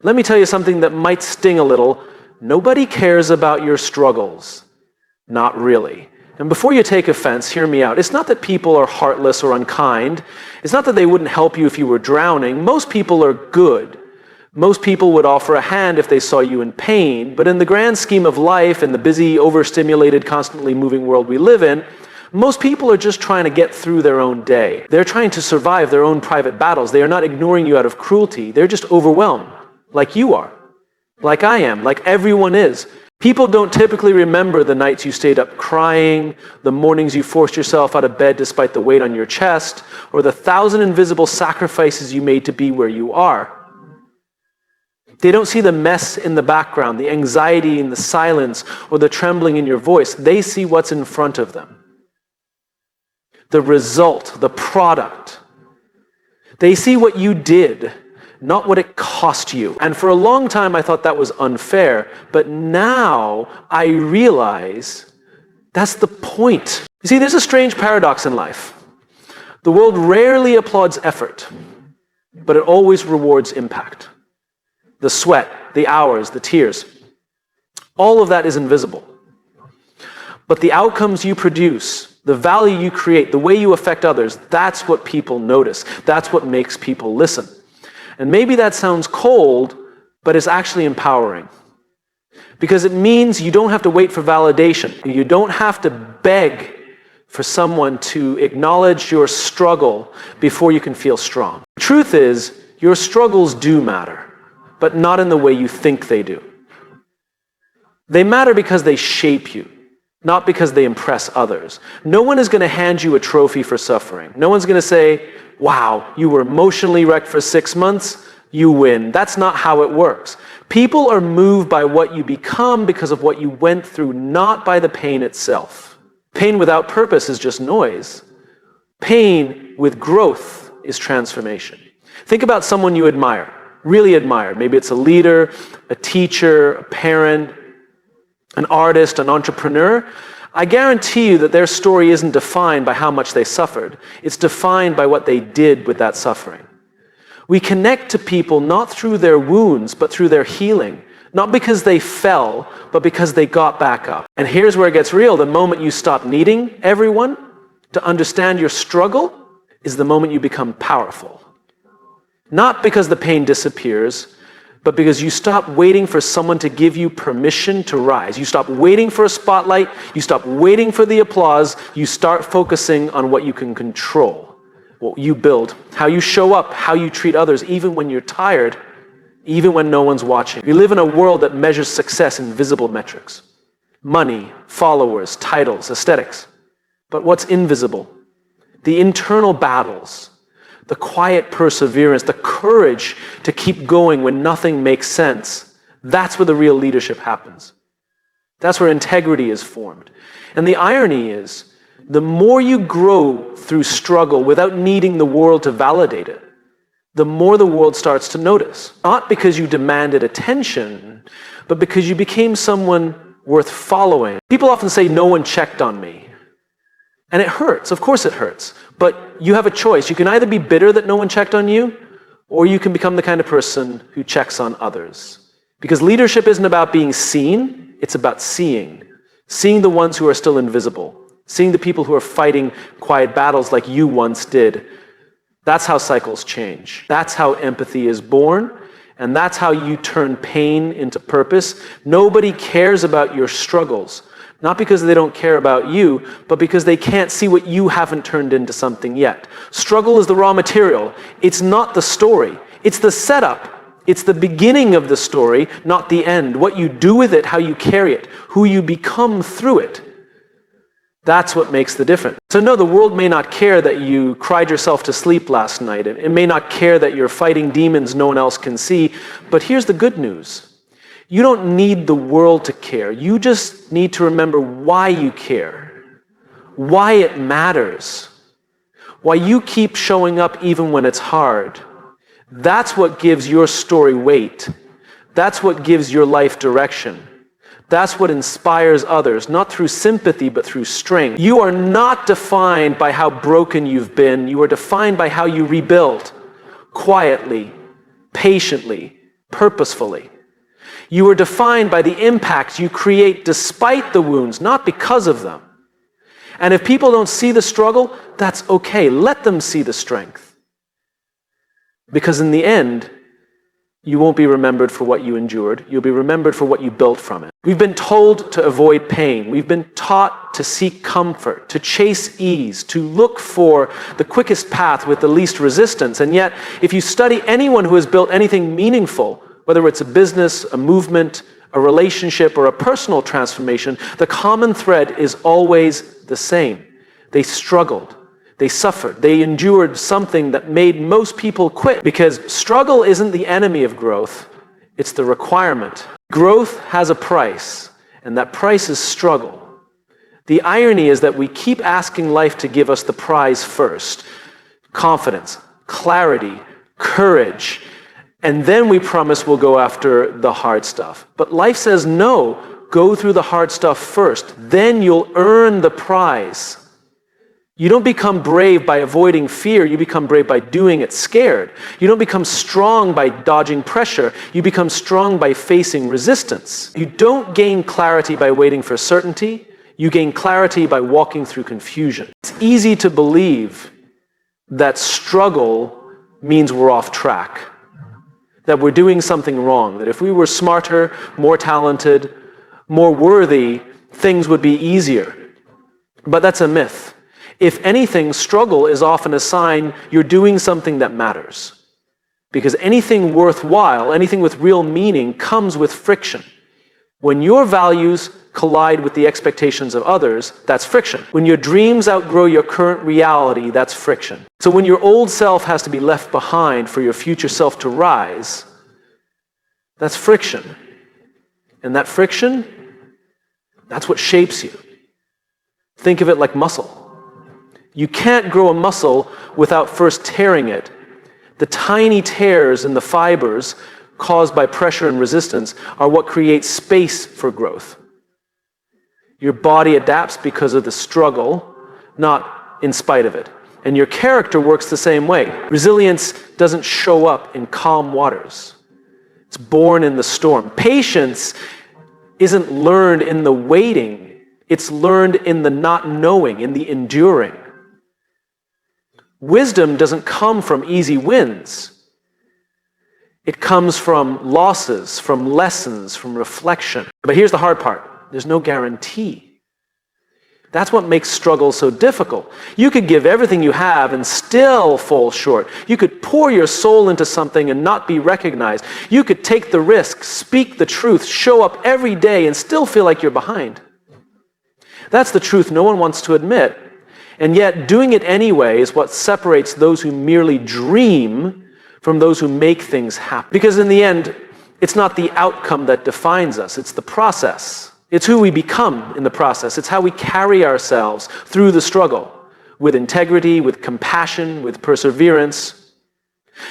Let me tell you something that might sting a little. Nobody cares about your struggles. Not really. And before you take offense, hear me out. It's not that people are heartless or unkind. It's not that they wouldn't help you if you were drowning. Most people are good. Most people would offer a hand if they saw you in pain. But in the grand scheme of life and the busy, overstimulated, constantly moving world we live in, most people are just trying to get through their own day. They're trying to survive their own private battles. They are not ignoring you out of cruelty. They're just overwhelmed, like you are, like I am, like everyone is. People don't typically remember the nights you stayed up crying, the mornings you forced yourself out of bed despite the weight on your chest, or the 1,000 invisible sacrifices you made to be where you are. They don't see the mess in the background, the anxiety in the silence, or the trembling in your voice. They see what's in front of them. The result, the product. They see what you did, not what it cost you. And for a long time, I thought that was unfair. But now I realize that's the point. You see, there's a strange paradox in life. The world rarely applauds effort, but it always rewards impact. The sweat, the hours, the tears. All of that is invisible. But the outcomes you produce, the value you create, the way you affect others, that's what people notice. That's what makes people listen. And maybe that sounds cold, but it's actually empowering. Because it means you don't have to wait for validation. You don't have to beg for someone to acknowledge your struggle before you can feel strong. The truth is, your struggles do matter, but not in the way you think they do. They matter because they shape you, not because they impress others. No one is going to hand you a trophy for suffering. No one's going to say, wow, you were emotionally wrecked for 6 months, you win. That's not how it works. People are moved by what you become because of what you went through, not by the pain itself. Pain without purpose is just noise. Pain with growth is transformation. Think about someone you admire, really admire. Maybe it's a leader, a teacher, a parent, an artist, an entrepreneur. I guarantee you that their story isn't defined by how much they suffered. It's defined by what they did with that suffering. We connect to people not through their wounds, but through their healing. Not because they fell, but because they got back up. And here's where it gets real. The moment you stop needing everyone to understand your struggle is the moment you become powerful. Not because the pain disappears, but because you stop waiting for someone to give you permission to rise. You stop waiting for a spotlight. You stop waiting for the applause. You start focusing on what you can control, what you build, how you show up, how you treat others, even when you're tired, even when no one's watching. We live in a world that measures success in visible metrics. Money, followers, titles, aesthetics. But what's invisible? The internal battles, the quiet perseverance, the courage to keep going when nothing makes sense. That's where the real leadership happens. That's where integrity is formed. And the irony is, the more you grow through struggle without needing the world to validate it, the more the world starts to notice. Not because you demanded attention, but because you became someone worth following. People often say, no one checked on me. And it hurts, of course it hurts. But you have a choice. You can either be bitter that no one checked on you, or you can become the kind of person who checks on others. Because leadership isn't about being seen, it's about seeing. Seeing the ones who are still invisible. Seeing the people who are fighting quiet battles like you once did. That's how cycles change. That's how empathy is born. And that's how you turn pain into purpose. Nobody cares about your struggles. Not because they don't care about you, but because they can't see what you haven't turned into something yet. Struggle is the raw material. It's not the story. It's the setup. It's the beginning of the story, not the end. What you do with it, how you carry it, who you become through it. That's what makes the difference. So no, the world may not care that you cried yourself to sleep last night. It may not care that you're fighting demons no one else can see. But here's the good news. You don't need the world to care. You just need to remember why you care, why it matters, why you keep showing up even when it's hard. That's what gives your story weight. That's what gives your life direction. That's what inspires others, not through sympathy, but through strength. You are not defined by how broken you've been. You are defined by how you rebuild quietly, patiently, purposefully. You are defined by the impact you create despite the wounds, not because of them. And if people don't see the struggle, that's okay. Let them see the strength. Because in the end, you won't be remembered for what you endured. You'll be remembered for what you built from it. We've been told to avoid pain. We've been taught to seek comfort, to chase ease, to look for the quickest path with the least resistance. And yet, if you study anyone who has built anything meaningful, whether it's a business, a movement, a relationship, or a personal transformation, the common thread is always the same. They struggled. They suffered. They endured something that made most people quit, because struggle isn't the enemy of growth. It's the requirement. Growth has a price, and that price is struggle. The irony is that we keep asking life to give us the prize first. Confidence, clarity, courage, and then we promise we'll go after the hard stuff. But life says no, go through the hard stuff first, then you'll earn the prize. You don't become brave by avoiding fear, you become brave by doing it scared. You don't become strong by dodging pressure, you become strong by facing resistance. You don't gain clarity by waiting for certainty, you gain clarity by walking through confusion. It's easy to believe that struggle means we're off track, that we're doing something wrong, that if we were smarter, more talented, more worthy, things would be easier. But that's a myth. If anything, struggle is often a sign you're doing something that matters. Because anything worthwhile, anything with real meaning, comes with friction. When your values collide with the expectations of others, that's friction. When your dreams outgrow your current reality, that's friction. So when your old self has to be left behind for your future self to rise, that's friction. And that friction, that's what shapes you. Think of it like muscle. You can't grow a muscle without first tearing it. The tiny tears in the fibers caused by pressure and resistance are what create space for growth. Your body adapts because of the struggle, not in spite of it. And your character works the same way. Resilience doesn't show up in calm waters. It's born in the storm. Patience isn't learned in the waiting. It's learned in the not knowing, in the enduring. Wisdom doesn't come from easy wins. It comes from losses, from lessons, from reflection. But here's the hard part. There's no guarantee. That's what makes struggle so difficult. You could give everything you have and still fall short. You could pour your soul into something and not be recognized. You could take the risk, speak the truth, show up every day and still feel like you're behind. That's the truth no one wants to admit. And yet, doing it anyway is what separates those who merely dream from those who make things happen. Because in the end, it's not the outcome that defines us, it's the process. It's who we become in the process. It's how we carry ourselves through the struggle, with integrity, with compassion, with perseverance.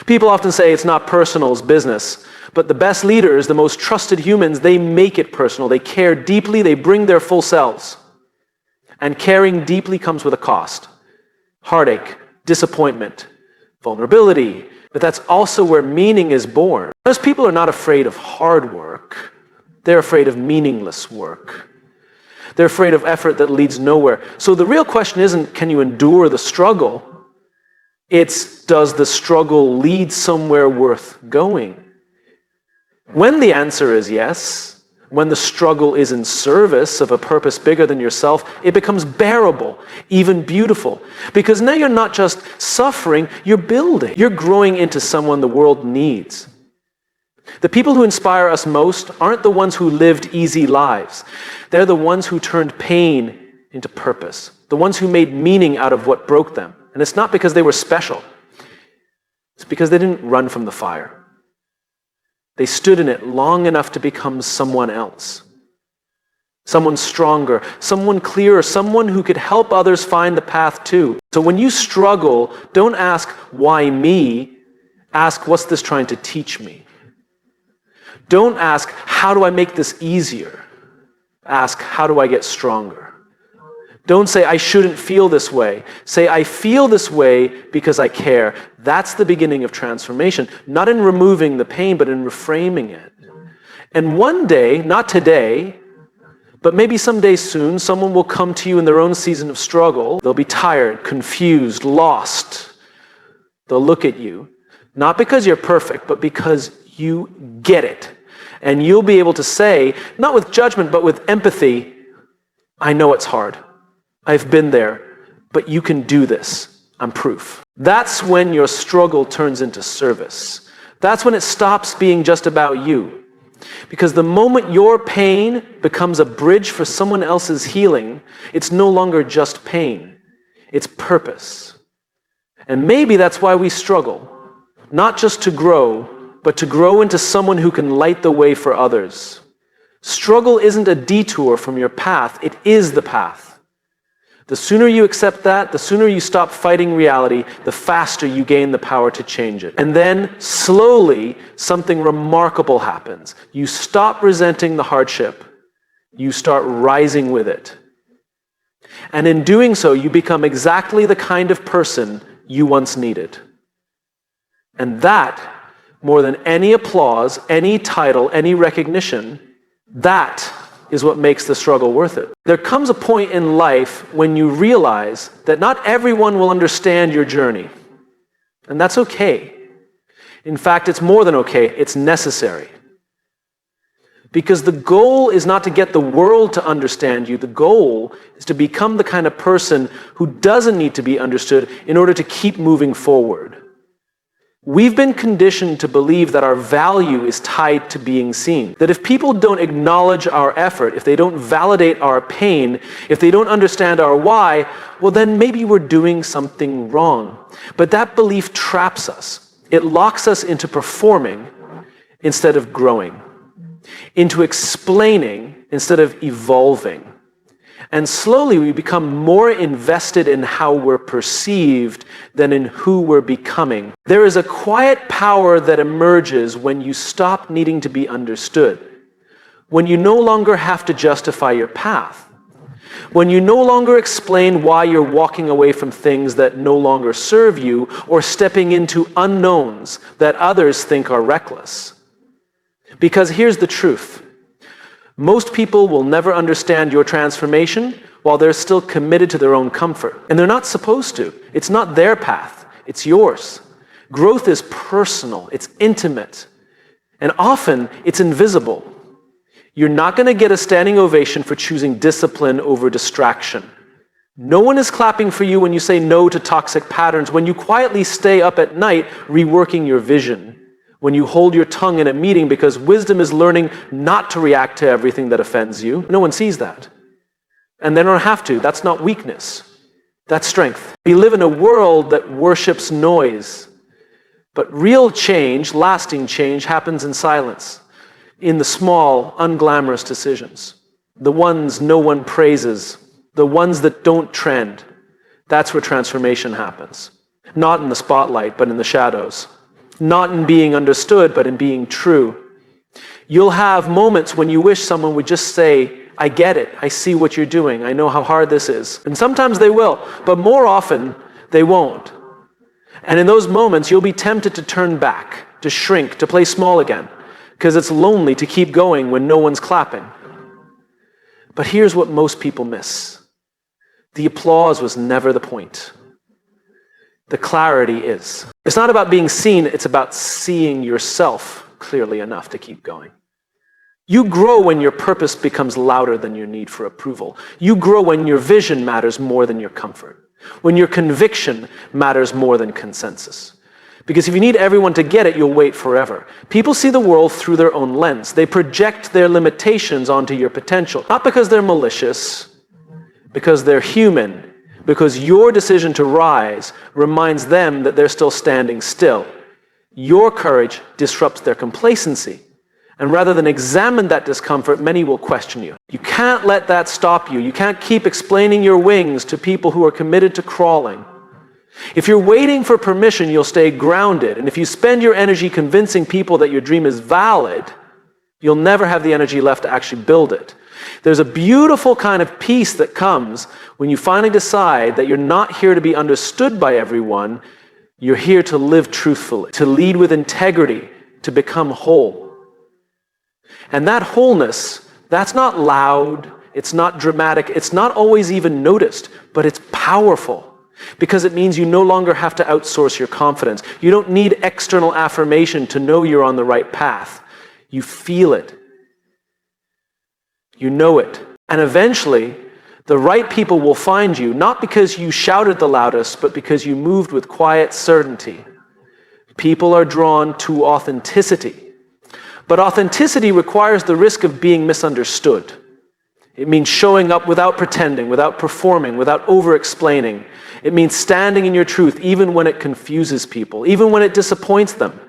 People often say it's not personal, it's business. But the best leaders, the most trusted humans, they make it personal. They care deeply, they bring their full selves. And caring deeply comes with a cost. Heartache, disappointment, vulnerability. But that's also where meaning is born. Most people are not afraid of hard work. They're afraid of meaningless work. They're afraid of effort that leads nowhere. So the real question isn't, can you endure the struggle? It's, does the struggle lead somewhere worth going? When the answer is yes, when the struggle is in service of a purpose bigger than yourself, it becomes bearable, even beautiful. Because now you're not just suffering, you're building. You're growing into someone the world needs. The people who inspire us most aren't the ones who lived easy lives. They're the ones who turned pain into purpose. The ones who made meaning out of what broke them. And it's not because they were special. It's because they didn't run from the fire. They stood in it long enough to become someone else. Someone stronger, someone clearer, someone who could help others find the path too. So when you struggle, don't ask, why me? Ask, what's this trying to teach me? Don't ask, how do I make this easier? Ask, how do I get stronger? Don't say, I shouldn't feel this way. Say, I feel this way because I care. That's the beginning of transformation, not in removing the pain, but in reframing it. And one day, not today, but maybe someday soon, someone will come to you in their own season of struggle. They'll be tired, confused, lost. They'll look at you, not because you're perfect, but because you get it. And you'll be able to say, not with judgment, but with empathy, I know it's hard. I've been there, but you can do this. I'm proof. That's when your struggle turns into service. That's when it stops being just about you. Because the moment your pain becomes a bridge for someone else's healing, it's no longer just pain. It's purpose. And maybe that's why we struggle. Not just to grow, but to grow into someone who can light the way for others. Struggle isn't a detour from your path. It is the path. The sooner you accept that, the sooner you stop fighting reality, the faster you gain the power to change it. And then, slowly, something remarkable happens. You stop resenting the hardship. You start rising with it. And in doing so, you become exactly the kind of person you once needed. And that, more than any applause, any title, any recognition, that is what makes the struggle worth it. There comes a point in life when you realize that not everyone will understand your journey. And that's okay. In fact, it's more than okay. It's necessary. Because the goal is not to get the world to understand you. The goal is to become the kind of person who doesn't need to be understood in order to keep moving forward. We've been conditioned to believe that our value is tied to being seen. That if people don't acknowledge our effort, if they don't validate our pain, if they don't understand our why, well then maybe we're doing something wrong. But that belief traps us. It locks us into performing instead of growing, into explaining instead of evolving. And slowly we become more invested in how we're perceived than in who we're becoming. There is a quiet power that emerges when you stop needing to be understood, when you no longer have to justify your path, when you no longer explain why you're walking away from things that no longer serve you or stepping into unknowns that others think are reckless. Because here's the truth. Most people will never understand your transformation while they're still committed to their own comfort. And they're not supposed to. It's not their path. It's yours. Growth is personal. It's intimate. And often, it's invisible. You're not going to get a standing ovation for choosing discipline over distraction. No one is clapping for you when you say no to toxic patterns, when you quietly stay up at night reworking your vision. When you hold your tongue in a meeting because wisdom is learning not to react to everything that offends you. No one sees that. And they don't have to. That's not weakness. That's strength. We live in a world that worships noise. But real change, lasting change, happens in silence. In the small, unglamorous decisions. The ones no one praises. The ones that don't trend. That's where transformation happens. Not in the spotlight, but in the shadows. Not in being understood, but in being true. You'll have moments when you wish someone would just say, I get it. I see what you're doing. I know how hard this is. And sometimes they will, but more often they won't. And in those moments, you'll be tempted to turn back, to shrink, to play small again, because it's lonely to keep going when no one's clapping. But here's what most people miss. The applause was never the point. The clarity is. It's not about being seen, it's about seeing yourself clearly enough to keep going. You grow when your purpose becomes louder than your need for approval. You grow when your vision matters more than your comfort. When your conviction matters more than consensus. Because if you need everyone to get it, you'll wait forever. People see the world through their own lens. They project their limitations onto your potential. Not because they're malicious, because they're human. Because your decision to rise reminds them that they're still standing still. Your courage disrupts their complacency. And rather than examine that discomfort, many will question you. You can't let that stop you. You can't keep explaining your wings to people who are committed to crawling. If you're waiting for permission, you'll stay grounded. And if you spend your energy convincing people that your dream is valid, you'll never have the energy left to actually build it. There's a beautiful kind of peace that comes when you finally decide that you're not here to be understood by everyone. You're here to live truthfully, to lead with integrity, to become whole. And that wholeness, that's not loud, it's not dramatic, it's not always even noticed, but it's powerful. Because it means you no longer have to outsource your confidence. You don't need external affirmation to know you're on the right path. You feel it. You know it. And eventually, the right people will find you, not because you shouted the loudest, but because you moved with quiet certainty. People are drawn to authenticity. But authenticity requires the risk of being misunderstood. It means showing up without pretending, without performing, without over-explaining. It means standing in your truth even when it confuses people, even when it disappoints them,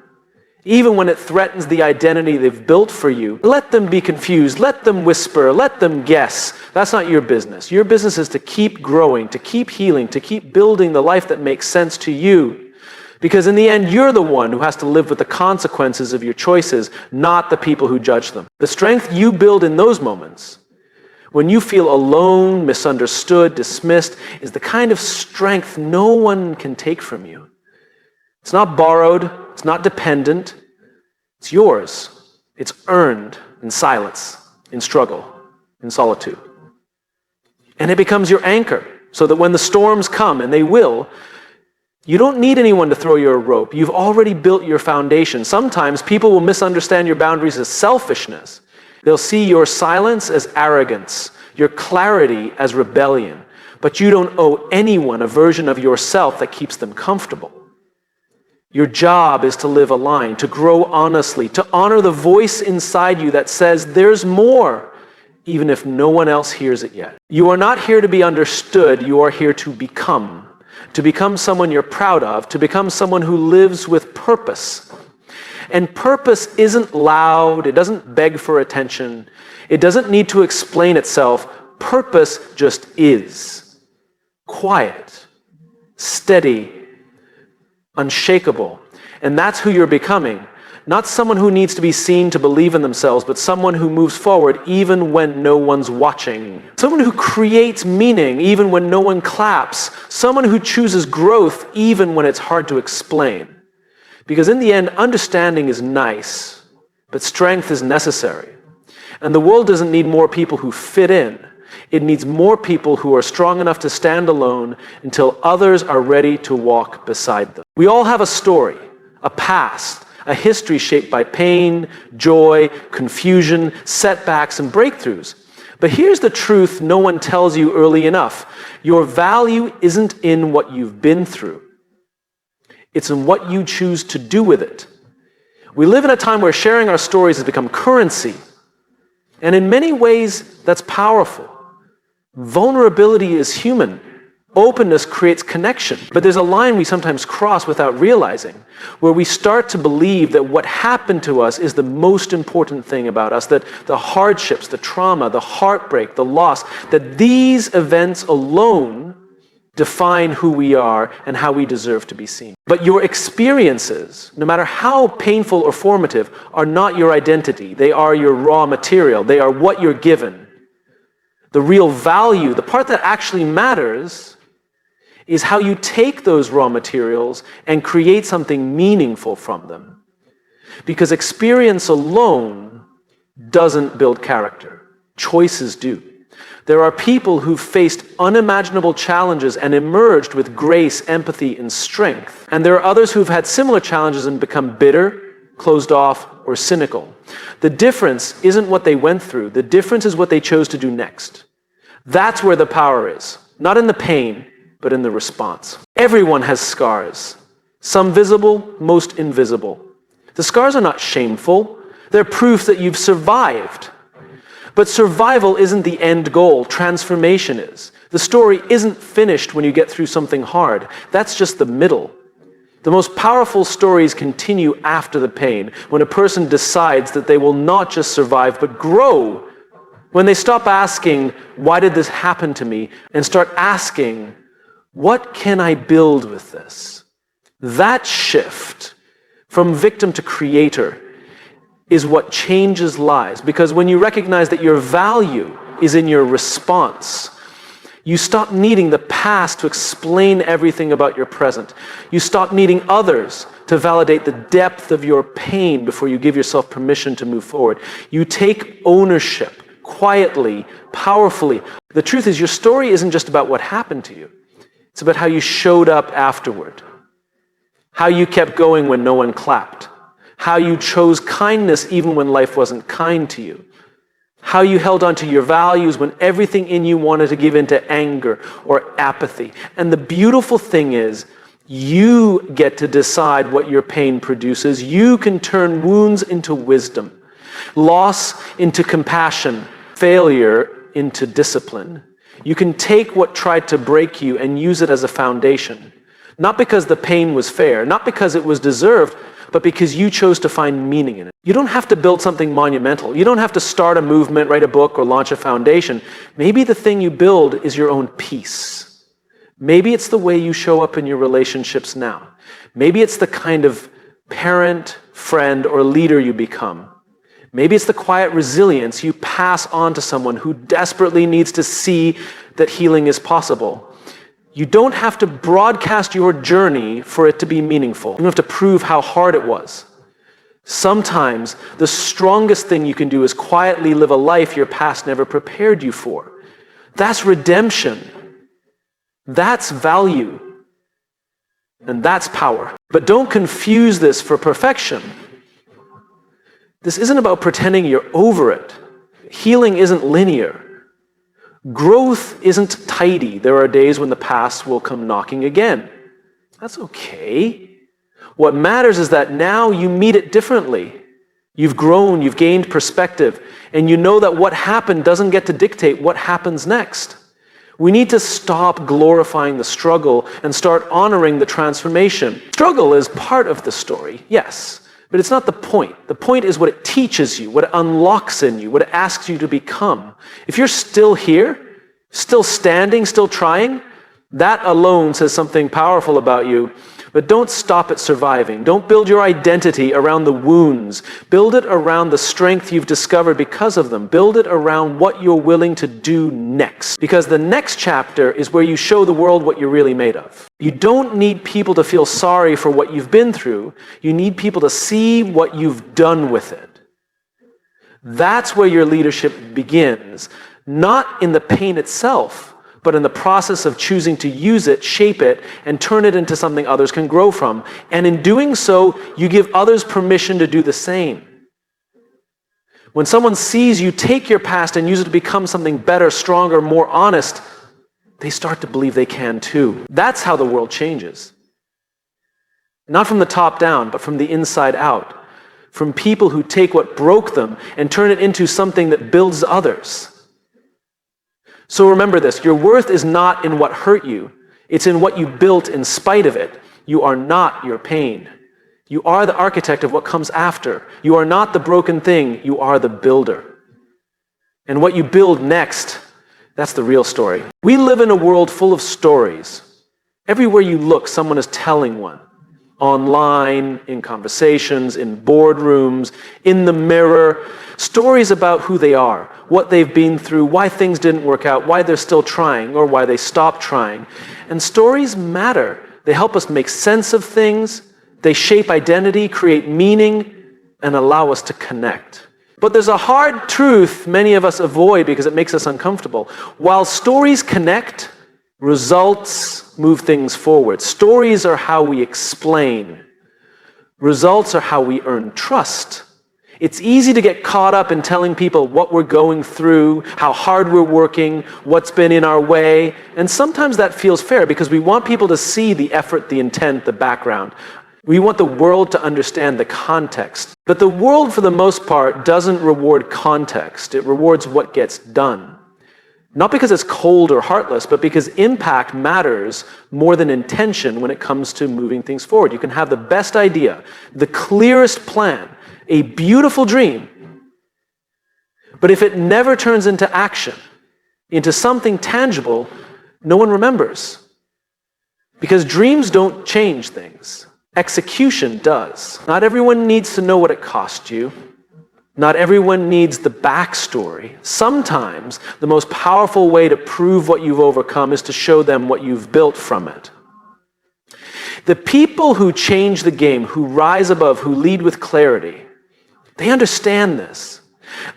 even when it threatens the identity they've built for you. Let them be confused. Let them whisper. Let them guess. That's not your business. Your business is to keep growing, to keep healing, to keep building the life that makes sense to you. Because in the end, you're the one who has to live with the consequences of your choices, not the people who judge them. The strength you build in those moments, when you feel alone, misunderstood, dismissed, is the kind of strength no one can take from you. It's not borrowed, it's not dependent, it's yours. It's earned in silence, in struggle, in solitude. And it becomes your anchor, so that when the storms come, and they will, you don't need anyone to throw you a rope. You've already built your foundation. Sometimes people will misunderstand your boundaries as selfishness. They'll see your silence as arrogance, your clarity as rebellion. But you don't owe anyone a version of yourself that keeps them comfortable. Your job is to live aligned, to grow honestly, to honor the voice inside you that says there's more, even if no one else hears it yet. You are not here to be understood, you are here to become someone you're proud of, to become someone who lives with purpose. And purpose isn't loud, it doesn't beg for attention, it doesn't need to explain itself. Purpose just is. Quiet, steady, unshakable. And that's who you're becoming. Not someone who needs to be seen to believe in themselves, but someone who moves forward even when no one's watching. Someone who creates meaning even when no one claps. Someone who chooses growth even when it's hard to explain. Because in the end, understanding is nice, but strength is necessary. And the world doesn't need more people who fit in. It needs more people who are strong enough to stand alone until others are ready to walk beside them. We all have a story, a past, a history shaped by pain, joy, confusion, setbacks, and breakthroughs. But here's the truth no one tells you early enough. Your value isn't in what you've been through. It's in what you choose to do with it. We live in a time where sharing our stories has become currency. And in many ways, that's powerful. Vulnerability is human. Openness creates connection. But there's a line we sometimes cross without realizing, where we start to believe that what happened to us is the most important thing about us, that the hardships, the trauma, the heartbreak, the loss, that these events alone define who we are and how we deserve to be seen. But your experiences, no matter how painful or formative, are not your identity. They are your raw material. They are what you're given. The real value, the part that actually matters, is how you take those raw materials and create something meaningful from them. Because experience alone doesn't build character. Choices do. There are people who've faced unimaginable challenges and emerged with grace, empathy, and strength. And there are others who've had similar challenges and become bitter, closed off, or cynical. The difference isn't what they went through. The difference is what they chose to do next. That's where the power is. Not in the pain, but in the response. Everyone has scars. Some visible, most invisible. The scars are not shameful. They're proof that you've survived. But survival isn't the end goal. Transformation is. The story isn't finished when you get through something hard. That's just the middle. The most powerful stories continue after the pain, when a person decides that they will not just survive, but grow. When they stop asking, why did this happen to me? And start asking, what can I build with this? That shift from victim to creator is what changes lives. Because when you recognize that your value is in your response, you stop needing the past to explain everything about your present. You stop needing others to validate the depth of your pain before you give yourself permission to move forward. You take ownership quietly, powerfully. The truth is, your story isn't just about what happened to you. It's about how you showed up afterward, how you kept going when no one clapped, how you chose kindness even when life wasn't kind to you, how you held on to your values when everything in you wanted to give in to anger or apathy. And the beautiful thing is, you get to decide what your pain produces. You can turn wounds into wisdom, loss into compassion, failure into discipline. You can take what tried to break you and use it as a foundation. Not because the pain was fair, not because it was deserved, but because you chose to find meaning in it. You don't have to build something monumental. You don't have to start a movement, write a book, or launch a foundation. Maybe the thing you build is your own peace. Maybe it's the way you show up in your relationships now. Maybe it's the kind of parent, friend, or leader you become. Maybe it's the quiet resilience you pass on to someone who desperately needs to see that healing is possible. You don't have to broadcast your journey for it to be meaningful. You don't have to prove how hard it was. Sometimes the strongest thing you can do is quietly live a life your past never prepared you for. That's redemption. That's value. And that's power. But don't confuse this for perfection. This isn't about pretending you're over it. Healing isn't linear. Growth isn't tidy. There are days when the past will come knocking again. That's okay. What matters is that now you meet it differently. You've grown, you've gained perspective, and you know that what happened doesn't get to dictate what happens next. We need to stop glorifying the struggle and start honoring the transformation. Struggle is part of the story, yes, but it's not the point. The point is what it teaches you, what it unlocks in you, what it asks you to become. If you're still here, still standing, still trying, that alone says something powerful about you. But don't stop at surviving. Don't build your identity around the wounds. Build it around the strength you've discovered because of them. Build it around what you're willing to do next. Because the next chapter is where you show the world what you're really made of. You don't need people to feel sorry for what you've been through. You need people to see what you've done with it. That's where your leadership begins. Not in the pain itself, but in the process of choosing to use it, shape it, and turn it into something others can grow from. And in doing so, you give others permission to do the same. When someone sees you take your past and use it to become something better, stronger, more honest, they start to believe they can too. That's how the world changes. Not from the top down, but from the inside out. From people who take what broke them and turn it into something that builds others. So remember this, your worth is not in what hurt you. It's in what you built in spite of it. You are not your pain. You are the architect of what comes after. You are not the broken thing. You are the builder. And what you build next, that's the real story. We live in a world full of stories. Everywhere you look, someone is telling one. Online, in conversations, in boardrooms, in the mirror. Stories about who they are, what they've been through, why things didn't work out, why they're still trying, or why they stopped trying. And stories matter. They help us make sense of things. They shape identity, create meaning, and allow us to connect. But there's a hard truth many of us avoid because it makes us uncomfortable. While stories connect, results move things forward. Stories are how we explain. Results are how we earn trust. It's easy to get caught up in telling people what we're going through, how hard we're working, what's been in our way. And sometimes that feels fair because we want people to see the effort, the intent, the background. We want the world to understand the context. But the world, for the most part, doesn't reward context. It rewards what gets done. Not because it's cold or heartless, but because impact matters more than intention when it comes to moving things forward. You can have the best idea, the clearest plan, a beautiful dream, but if it never turns into action, into something tangible, no one remembers. Because dreams don't change things. Execution does. Not everyone needs to know what it cost you. Not everyone needs the backstory. Sometimes the most powerful way to prove what you've overcome is to show them what you've built from it. The people who change the game, who rise above, who lead with clarity, they understand this.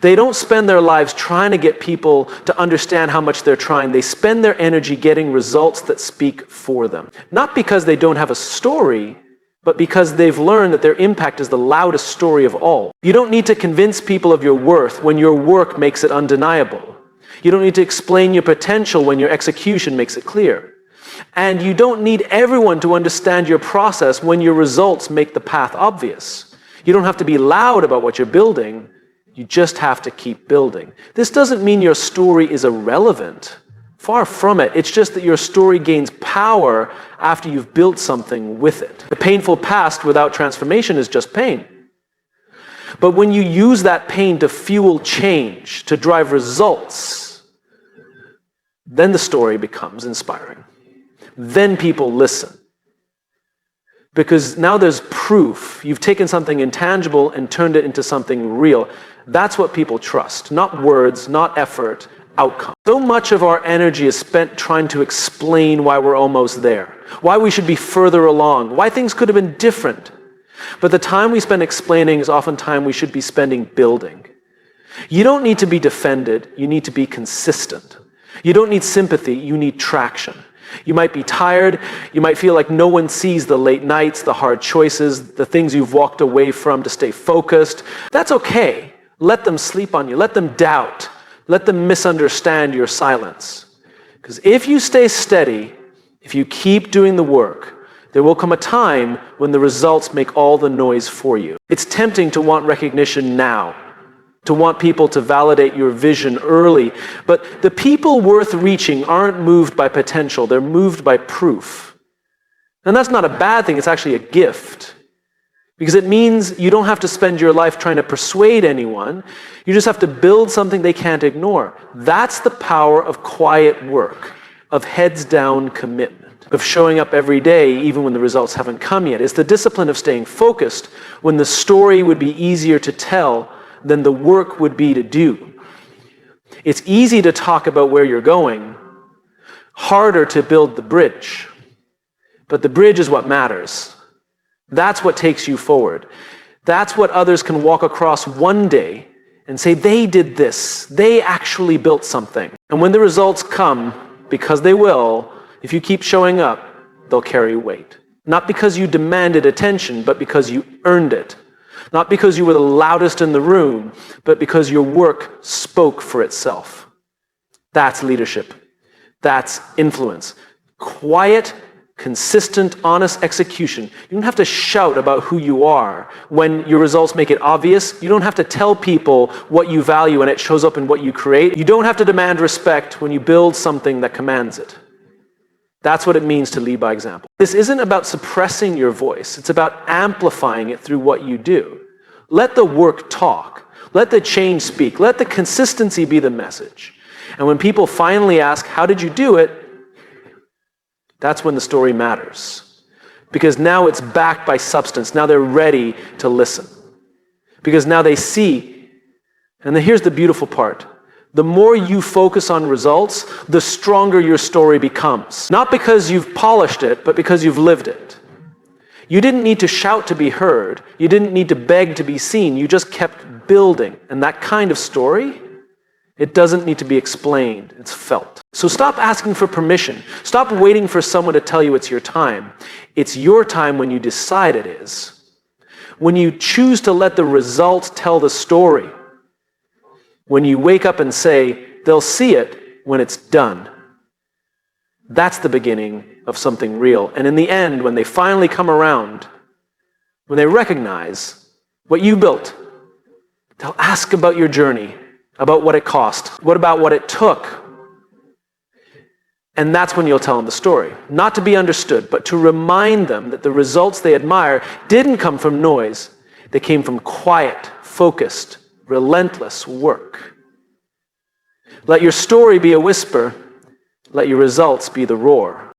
They don't spend their lives trying to get people to understand how much they're trying. They spend their energy getting results that speak for them. Not because they don't have a story, but because they've learned that their impact is the loudest story of all. You don't need to convince people of your worth when your work makes it undeniable. You don't need to explain your potential when your execution makes it clear. And you don't need everyone to understand your process when your results make the path obvious. You don't have to be loud about what you're building. You just have to keep building. This doesn't mean your story is irrelevant. Far from it. It's just that your story gains power after you've built something with it. The painful past without transformation is just pain. But when you use that pain to fuel change, to drive results, then the story becomes inspiring. Then people listen. Because now there's proof. You've taken something intangible and turned it into something real. That's what people trust. Not words, not effort, outcome. So much of our energy is spent trying to explain why we're almost there, why we should be further along, why things could have been different. But the time we spend explaining is often time we should be spending building. You don't need to be defended, you need to be consistent. You don't need sympathy, you need traction. You might be tired, you might feel like no one sees the late nights, the hard choices, the things you've walked away from to stay focused. That's okay. Let them sleep on you, let them doubt. Let them misunderstand your silence. Because if you stay steady, if you keep doing the work, there will come a time when the results make all the noise for you. It's tempting to want recognition now, to want people to validate your vision early, but the people worth reaching aren't moved by potential, they're moved by proof. And that's not a bad thing, it's actually a gift. Because it means you don't have to spend your life trying to persuade anyone. You just have to build something they can't ignore. That's the power of quiet work, of heads down commitment, of showing up every day even when the results haven't come yet. It's the discipline of staying focused when the story would be easier to tell than the work would be to do. It's easy to talk about where you're going, harder to build the bridge. But the bridge is what matters. That's what takes you forward. That's what others can walk across one day and say, they did this. They actually built something. And when the results come, because they will, if you keep showing up, they'll carry weight. Not because you demanded attention, but because you earned it. Not because you were the loudest in the room, but because your work spoke for itself. That's leadership. That's influence. Quiet, consistent, honest execution. You don't have to shout about who you are when your results make it obvious. You don't have to tell people what you value and it shows up in what you create. You don't have to demand respect when you build something that commands it. That's what it means to lead by example. This isn't about suppressing your voice. It's about amplifying it through what you do. Let the work talk. Let the change speak. Let the consistency be the message. And when people finally ask, how did you do it? That's when the story matters. Because now it's backed by substance. Now they're ready to listen. Because now they see. And then here's the beautiful part. The more you focus on results, the stronger your story becomes. Not because you've polished it, but because you've lived it. You didn't need to shout to be heard. You didn't need to beg to be seen. You just kept building. And that kind of story, it doesn't need to be explained. It's felt. So stop asking for permission. Stop waiting for someone to tell you it's your time. It's your time when you decide it is. When you choose to let the results tell the story. When you wake up and say, they'll see it when it's done. That's the beginning of something real. And in the end, when they finally come around, when they recognize what you built, they'll ask about your journey, about what it cost, what about what it took. And that's when you'll tell them the story. Not to be understood, but to remind them that the results they admire didn't come from noise. They came from quiet, focused, relentless work. Let your story be a whisper. Let your results be the roar.